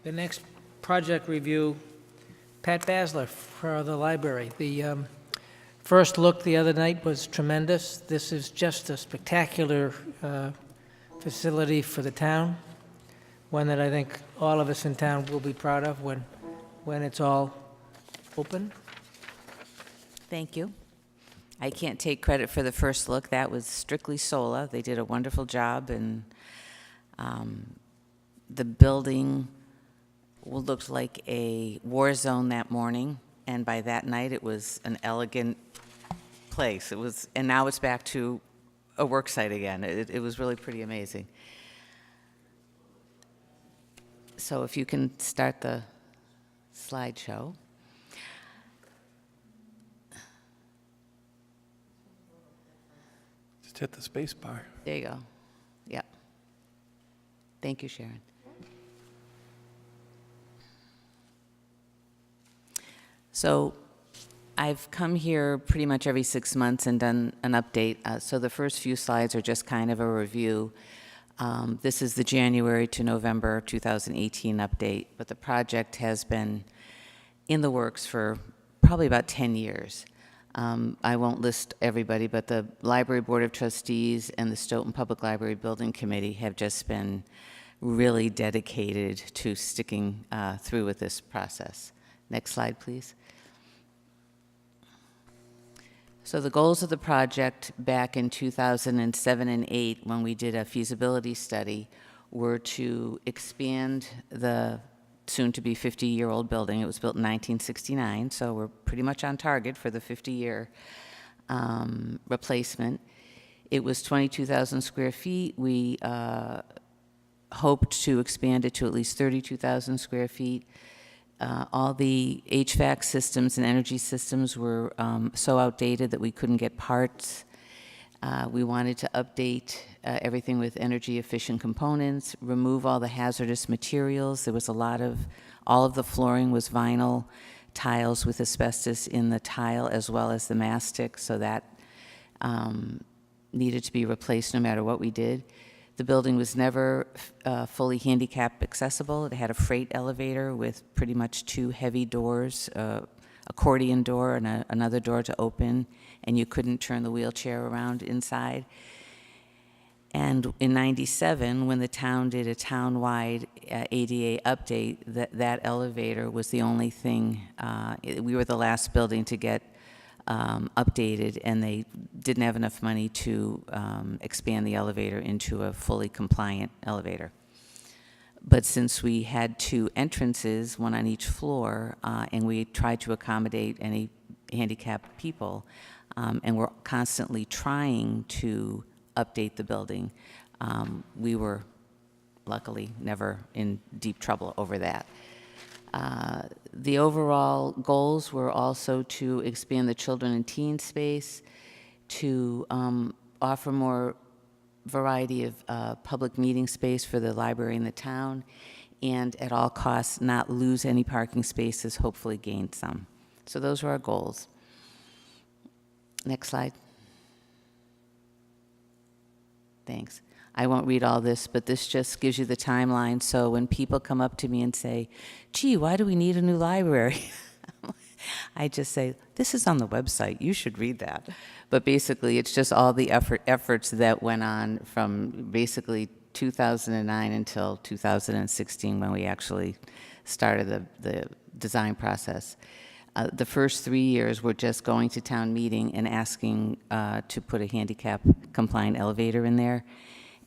The next project review, Pat Basler for the library. The first look the other night was tremendous. This is just a spectacular facility for the town, one that I think all of us in town will be proud of when it's all open. Thank you. I can't take credit for the first look. That was strictly SOLA. They did a wonderful job, and the building looked like a war zone that morning, and by that night it was an elegant place. And now it's back to a work site again. It was really pretty amazing. So if you can start the slideshow. Just hit the space bar. There you go. Yep. Thank you, Sharon. So I've come here pretty much every 6 months and done an update. So the first few slides are just kind of a review. This is the January to November 2018 update, but the project has been in the works for probably about 10 years. I won't list everybody, but the Library Board of Trustees and the Stoughton Public Library Building Committee have just been really dedicated to sticking through with this process. Next slide, please. So the goals of the project back in 2007 and 8, when we did a feasibility study, were to expand the soon-to-be 50-year-old building. It was built in 1969, so we're pretty much on target for the 50-year replacement. It was 22,000 square feet. We hoped to expand it to at least 32,000 square feet. All the HVAC systems and energy systems were so outdated that we couldn't get parts. We wanted to update everything with energy-efficient components, remove all the hazardous materials. There was all of the flooring was vinyl tiles with asbestos in the tile as well as the mastic, so that needed to be replaced no matter what we did. The building was never fully handicap accessible. It had a freight elevator with pretty much two heavy doors, accordion door and another door to open, and you couldn't turn the wheelchair around inside. And in '97, when the town did a town-wide ADA update, that elevator was the only thing. We were the last building to get updated, and they didn't have enough money to expand the elevator into a fully compliant elevator. But since we had two entrances, one on each floor, and we tried to accommodate any handicapped people, and we're constantly trying to update the building, we were luckily never in deep trouble over that. The overall goals were also to expand the children and teen space, to offer more variety of public meeting space for the library in the town, and at all costs not lose any parking spaces, hopefully gain some. So those were our goals. Next slide. Thanks. I won't read all this, but this just gives you the timeline. So when people come up to me and say, gee, why do we need a new library? I just say, this is on the website. You should read that. But basically, it's just all the efforts that went on from basically 2009 until 2016 when we actually started the design process. The first 3 years were just going to town meeting and asking to put a handicap-compliant elevator in there.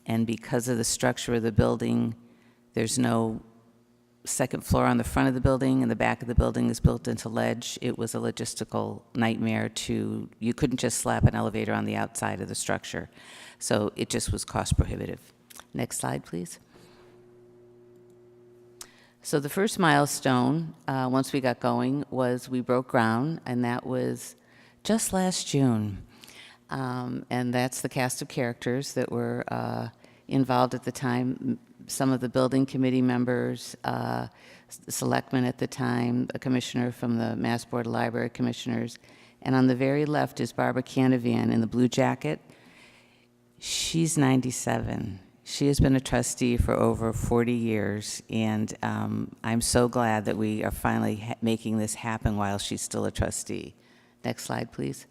And because of the structure of the building, there's no second floor on the front of the building, and the back of the building is built into ledge. It was a logistical nightmare you couldn't just slap an elevator on the outside of the structure. So it just was cost prohibitive. Next slide, please. So the first milestone, once we got going, was we broke ground, and that was just last June. And that's the cast of characters that were involved at the time. Some of the building committee members, selectmen at the time, a commissioner from the Mass Board of Library Commissioners. And on the very left is Barbara Canavan in the blue jacket. She's 97. She has been a trustee for over 40 years, and I'm so glad that we are finally making this happen while she's still a trustee. Next slide, please.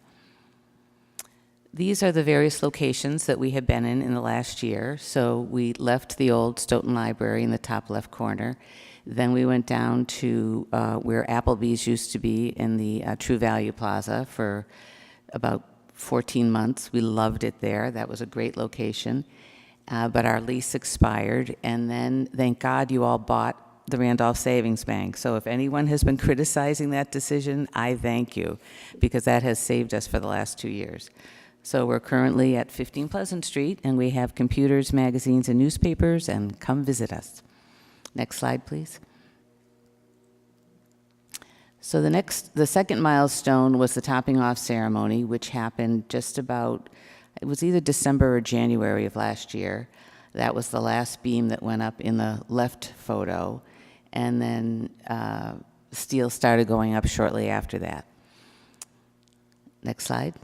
These are the various locations that we have been in the last year. So we left the old Stoughton Library in the top left corner. Then we went down to where Applebee's used to be in the True Value Plaza for about 14 months. We loved it there. That was a great location. But our lease expired, and then, thank God, you all bought the Randolph Savings Bank. So if anyone has been criticizing that decision, I thank you, because that has saved us for the last 2 years. So we're currently at 15 Pleasant Street, and we have computers, magazines, and newspapers, and come visit us. Next slide, please. So the second milestone was the topping off ceremony, which happened just about, it was either December or January of last year. That was the last beam that went up in the left photo, and then steel started going up shortly after that. Next slide.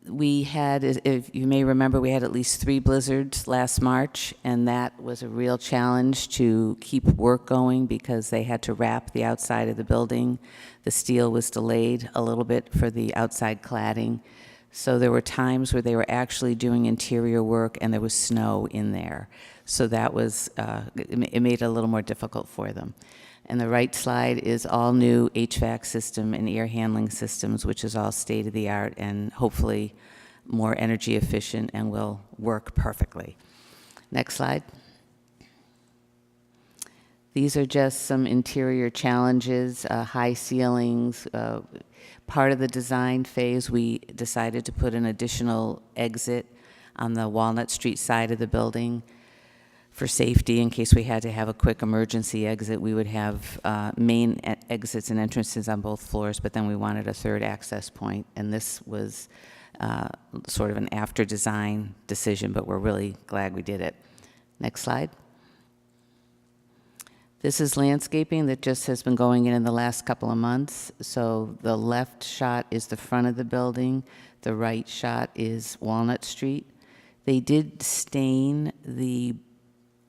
We had, if you may remember, we had at least 3 blizzards last March, and that was a real challenge to keep work going because they had to wrap the outside of the building. The steel was delayed a little bit for the outside cladding. So there were times where they were actually doing interior work and there was snow in there. So that was, it made it a little more difficult for them. And the right slide is all new HVAC system and air handling systems, which is all state-of-the-art and hopefully more energy efficient and will work perfectly. Next slide. These are just some interior challenges, high ceilings. Part of the design phase, we decided to put an additional exit on the Walnut Street side of the building for safety, in case we had to have a quick emergency exit. We would have main exits and entrances on both floors, but then we wanted a third access point, and this was sort of an after design decision, but we're really glad we did it. Next slide. This is landscaping that just has been going in the last couple of months. So the left shot is the front of the building. The right shot is Walnut Street. They did stain the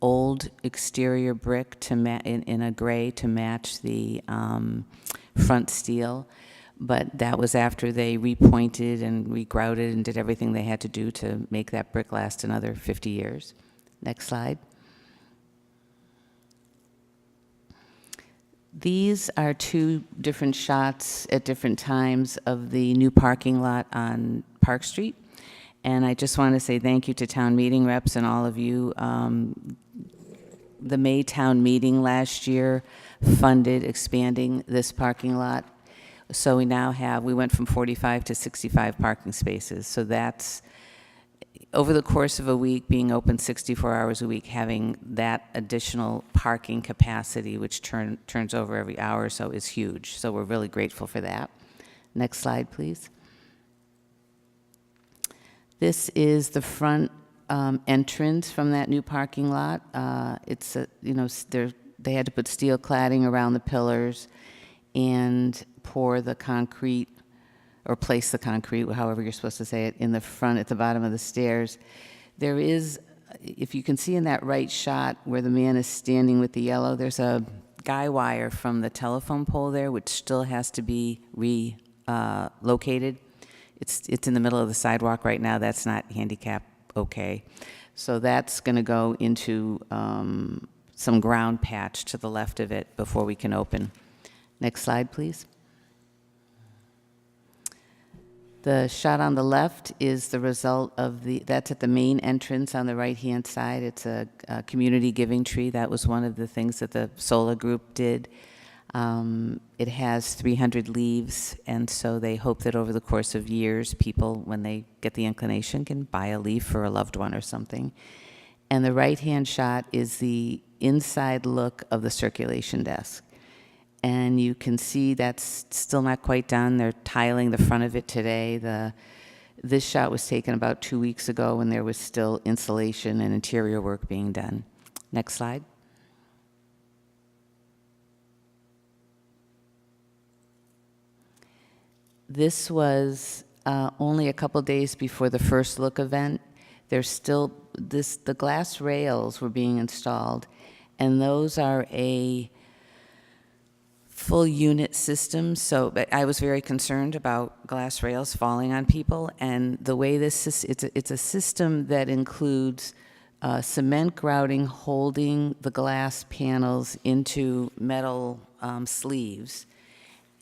old exterior brick to in a gray to match the front steel, but that was after they repointed and regrouted and did everything they had to do to make that brick last another 50 years. Next slide. These are 2 different shots at different times of the new parking lot on Park Street. And I just want to say thank you to town meeting reps and all of you. The May town meeting last year funded expanding this parking lot. So we now have, we went from 45 to 65 parking spaces. So that's, over the course of a week, being open 64 hours a week, having that additional parking capacity, which turns over every hour or so, is huge. So we're really grateful for that. Next slide, please. This is the front entrance from that new parking lot. It's they had to put steel cladding around the pillars and pour the concrete, or place the concrete, however you're supposed to say it, in the front at the bottom of the stairs. There is, if you can see in that right shot where the man is standing with the yellow, there's a guy wire from the telephone pole there, which still has to be relocated. It's in the middle of the sidewalk right now. That's not handicap okay. So that's going to go into some ground patch to the left of it before we can open. Next slide, please. The shot on the left is the result of that's at the main entrance on the right-hand side. It's a community giving tree. That was one of the things that the solar group did. It has 300 leaves, and so they hope that over the course of years, people, when they get the inclination, can buy a leaf for a loved one or something. And the right-hand shot is the inside look of the circulation desk. And you can see that's still not quite done. They're tiling the front of it today. This shot was taken about 2 weeks ago when there was still insulation and interior work being done. Next slide. This was only a couple days before the first look event. There's still the glass rails were being installed, and those are a full unit system. So but I was very concerned about glass rails falling on people, and the way it's a system that includes cement grouting holding the glass panels into metal sleeves.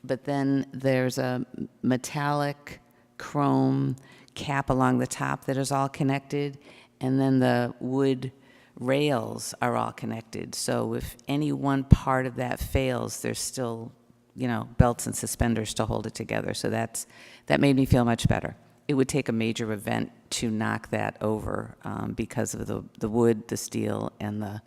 But then there's a metallic chrome cap along the top that is all connected, and then the wood rails are all connected. So if any one part of that fails, there's still, belts and suspenders to hold it together. So that made me feel much better. It would take a major event to knock that over because of the wood, the steel, and the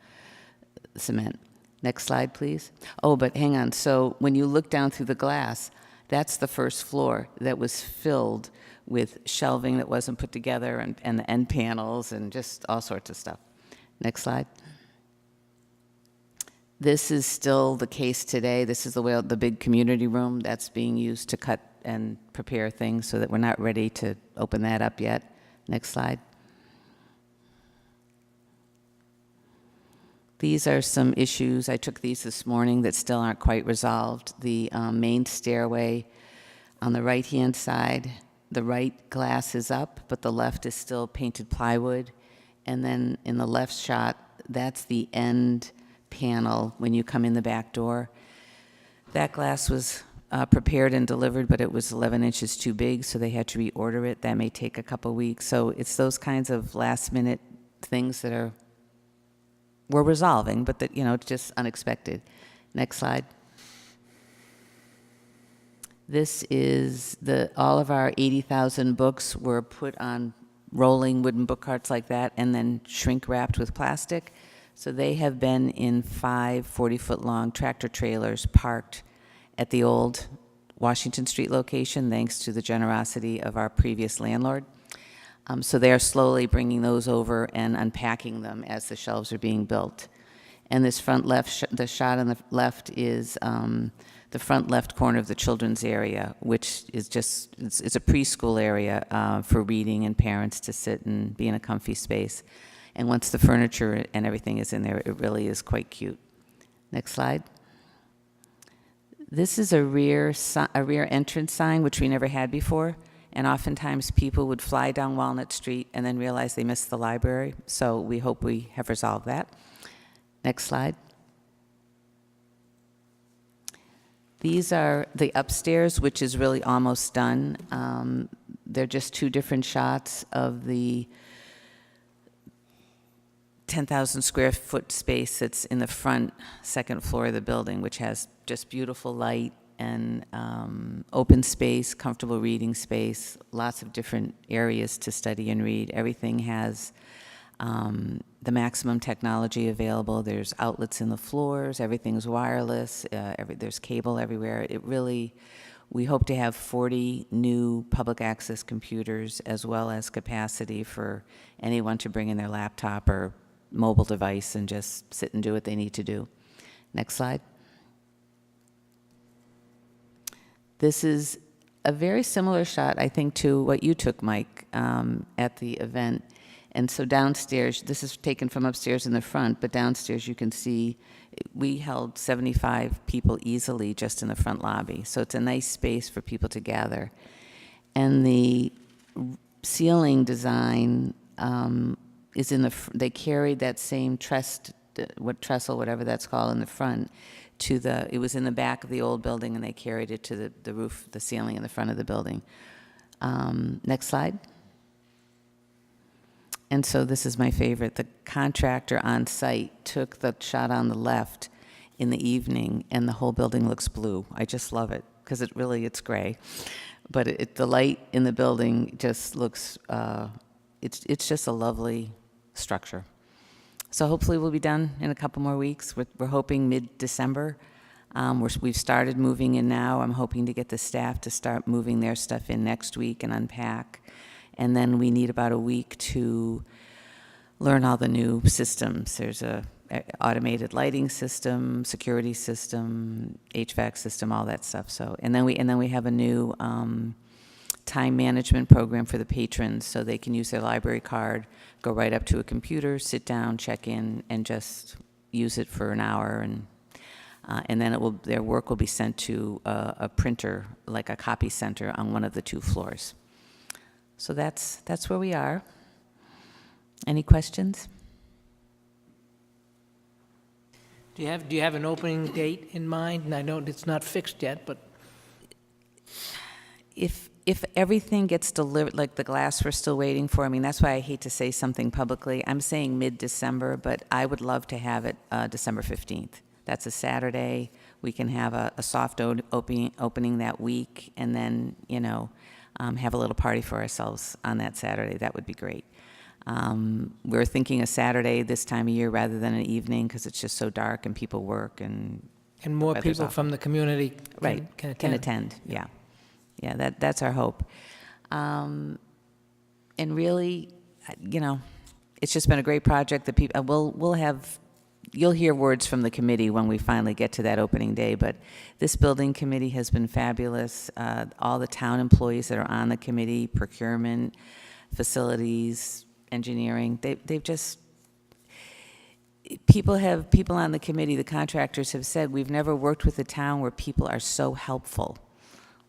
cement. Next slide, please. Oh, but hang on. So when you look down through the glass, that's the first floor that was filled with shelving that wasn't put together and the end panels and just all sorts of stuff. Next slide. This is still the case today. This is the big community room that's being used to cut and prepare things, so that we're not ready to open that up yet. Next slide. These are some issues. I took these this morning that still aren't quite resolved. The main stairway on the right-hand side, the right glass is up, but the left is still painted plywood. And then in the left shot, that's the end panel when you come in the back door. That glass was prepared and delivered, but it was 11 inches too big, so they had to reorder it. That may take a couple weeks. So it's those kinds of last-minute things that we're resolving, but that, it's just unexpected. Next slide. This is all of our 80,000 books were put on rolling wooden book carts like that and then shrink wrapped with plastic. So they have been in 5 40-foot-long tractor trailers parked at the old Washington Street location, thanks to the generosity of our previous landlord. So they are slowly bringing those over and unpacking them as the shelves are being built. And this front left, the shot on the left is the front left corner of the children's area, which is just, it's a preschool area for reading and parents to sit and be in a comfy space. And once the furniture and everything is in there, it really is quite cute. Next slide. This is a rear entrance sign, which we never had before. And oftentimes people would fly down Walnut Street and then realize they missed the library. So we hope we have resolved that. Next slide. These are the upstairs, which is really almost done. They're just 2 different shots of the 10,000 square foot space that's in the front second floor of the building, which has just beautiful light and open space, comfortable reading space, lots of different areas to study and read. Everything has the maximum technology available. There's outlets in the floors, everything's wireless, there's cable everywhere. We hope to have 40 new public access computers, as well as capacity for anyone to bring in their laptop or mobile device and just sit and do what they need to do. Next slide. This is a very similar shot, I think, to what you took, Mike, at the event. And so downstairs, this is taken from upstairs in the front, but downstairs you can see we held 75 people easily just in the front lobby. So it's a nice space for people to gather. And the ceiling design is they carried that same trestle, whatever that's called, in the front. It was in the back of the old building, and they carried it to the roof, the ceiling in the front of the building. Next slide. And so this is my favorite. The contractor on site took the shot on the left in the evening, and the whole building looks blue. I just love it, because it's gray. But the light in the building just looks, it's just a lovely structure. So hopefully we'll be done in a couple more weeks. We're hoping mid-December. We've started moving in now. I'm hoping to get the staff to start moving their stuff in next week and unpack. And then we need about a week to learn all the new systems. There's a automated lighting system, security system, HVAC system, all that stuff. So, and then we have a new time management program for the patrons, so they can use their library card, go right up to a computer, sit down, check in, and just use it for an hour, and then their work will be sent to a printer, like a copy center on one of the 2 floors. So that's where we are. Any questions? Do you have an opening date in mind? And I know it's not fixed yet, but If everything gets delivered, like the glass we're still waiting for, I mean, that's why I hate to say something publicly. I'm saying mid-December, but I would love to have it December 15th. That's a Saturday. We can have a soft opening that week, and then, have a little party for ourselves on that Saturday. That would be great. We're thinking a Saturday this time of year rather than an evening, because it's just so dark and people work and more weather's people awful. from the community can attend. Can attend, yeah. Yeah, that's our hope. And really, it's just been a great project. The people, you'll hear words from the committee when we finally get to that opening day, but this building committee has been fabulous. All the town employees that are on the committee, procurement, facilities, engineering, they've just, people on the committee, the contractors have said, we've never worked with a town where people are so helpful.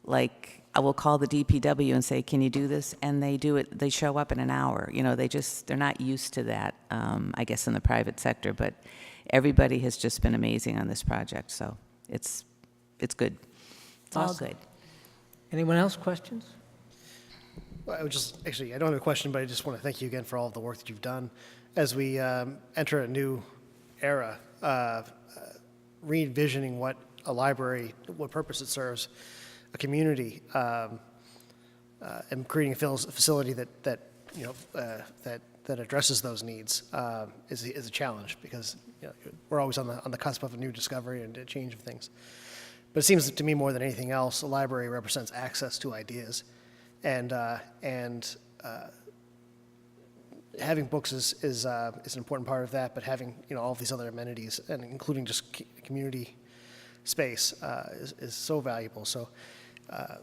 Like, I will call the DPW and say, can you do this? And they do it, they show up in an hour. They're not used to that, I guess, in the private sector, but everybody has just been amazing on this project, so it's good. It's all Awesome. good. Anyone else, questions? Well, I don't have a question, but I just want to thank you again for all of the work that you've done. As we enter a new era, re-envisioning what a library, what purpose it serves, a community, and creating a facility that addresses those needs is a challenge, because we're always on the cusp of a new discovery and a change of things. But it seems to me, more than anything else, a library represents access to ideas, and having books is an important part of that. But having all of these other amenities, and including just community space, is so valuable. So.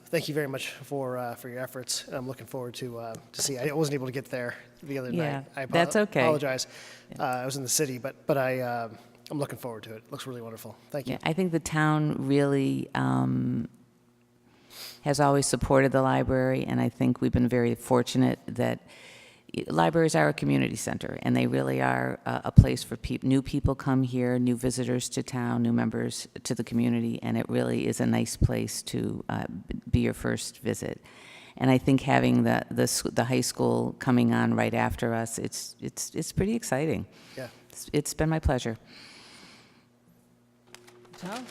Thank you very much for your efforts, and I'm looking forward to see. I wasn't able to get there the other night. That's okay. Apologize. I was in the city, but I'm looking forward to it. It looks really wonderful. Thank you. Yeah, I think the town really has always supported the library, and I think we've been very fortunate that libraries are a community center, and they really are a place for new people come here, new visitors to town, new members to the community, and it really is a nice place to be your first visit. And I think having the high school coming on right after us, it's pretty exciting. Yeah. It's been my pleasure. Tom?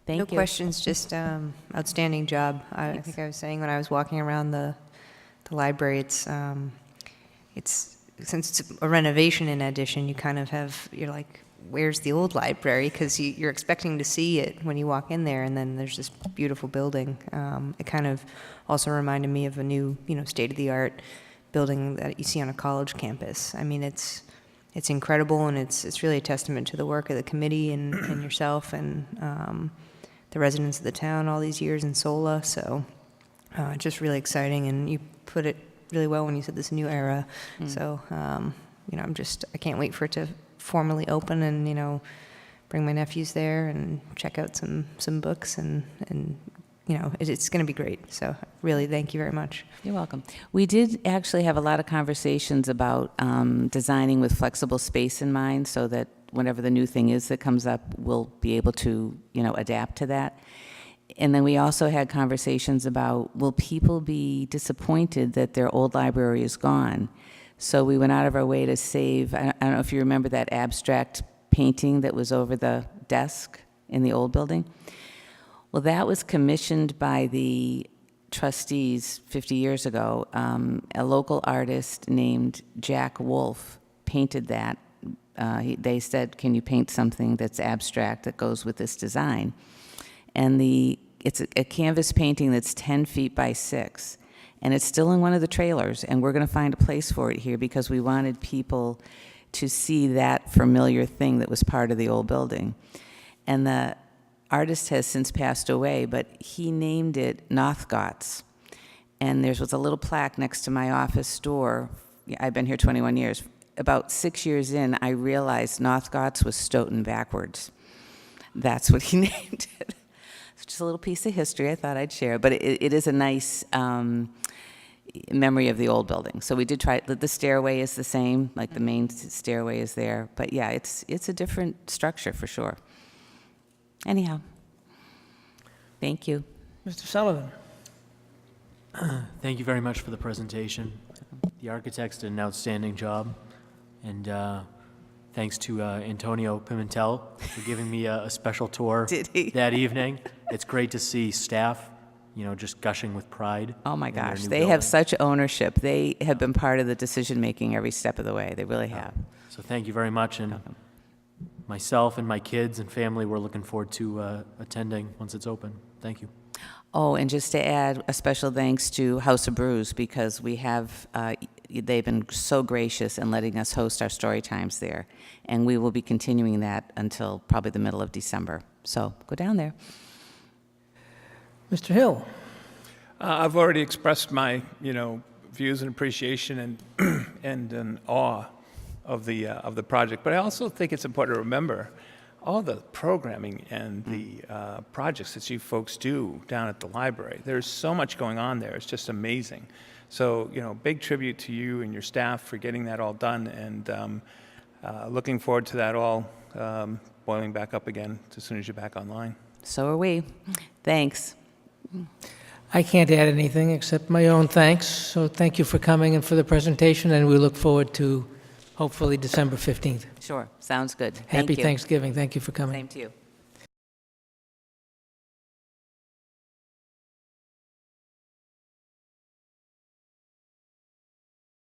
Thank No you. questions, just outstanding job. I think I was saying when I was walking around the library, it's since it's a renovation in addition, you kind of you're like, where's the old library? Because you're expecting to see it when you walk in there, and then there's this beautiful building. It kind of also reminded me of a new, state-of-the-art building that you see on a college campus. I mean, it's incredible, and it's really a testament to the work of the committee and yourself and the residents of the town all these years in SOLA. So just really exciting, and you put it really well when you said this new era. So, I can't wait for it to formally open and, bring my nephews there and check out some books and it's going to be great. So really, thank you very much. You're welcome. We did actually have a lot of conversations about designing with flexible space in mind, so that whenever the new thing is that comes up, we'll be able to, adapt to that. And then we also had conversations about, will people be disappointed that their old library is gone? So we went out of our way to save, I don't know if you remember that abstract painting that was over the desk in the old building. Well, that was commissioned by the trustees 50 years ago. A local artist named Jack Wolf painted that. They said, can you paint something that's abstract that goes with this design? And it's a canvas painting that's 10 feet by 6. And it's still in one of the trailers, and we're going to find a place for it here because we wanted people to see that familiar thing that was part of the old building. And artist has since passed away, but he named it Northcots. And there was a little plaque next to my office door. Yeah, I've been here 21 years. About 6 years in, I realized Northcots was Stoughton backwards. That's what he named it. It's just a little piece of history I thought I'd share. But it is a nice memory of the old building. So we did try, the stairway is the same, like the main stairway is there. But yeah, it's a different structure for sure. Anyhow, thank you. Mr. Sullivan? Thank you very much for the presentation. The architects did an outstanding job, and thanks to Antonio Pimentel for giving me a special tour Did he? that evening. It's great to see staff, just gushing with pride. Oh my in their gosh, new they have building. such ownership. They have been part of the decision-making every step of the way. They really have. So thank you very much, and myself and my kids and family, we're looking forward to attending once it's open. Thank you. Oh, and just to add, a special thanks to House of Brews, because we have, they've been so gracious in letting us host our story times there. And we will be continuing that until probably the middle of December. So go down there. Mr. Hill? I've already expressed my, views and appreciation and an awe of the project. But I also think it's important to remember all the programming and the projects that you folks do down at the library. There's so much going on there. It's just amazing. So, big tribute to you and your staff for getting that all done, and looking forward to that all boiling back up again as soon as you're back online. So are we. Thanks. I can't add anything except my own thanks. So thank you for coming and for the presentation, and we look forward to hopefully December 15th. Sure. Sounds good. Thank Happy you. Thanksgiving. Thank you for coming. Same to you.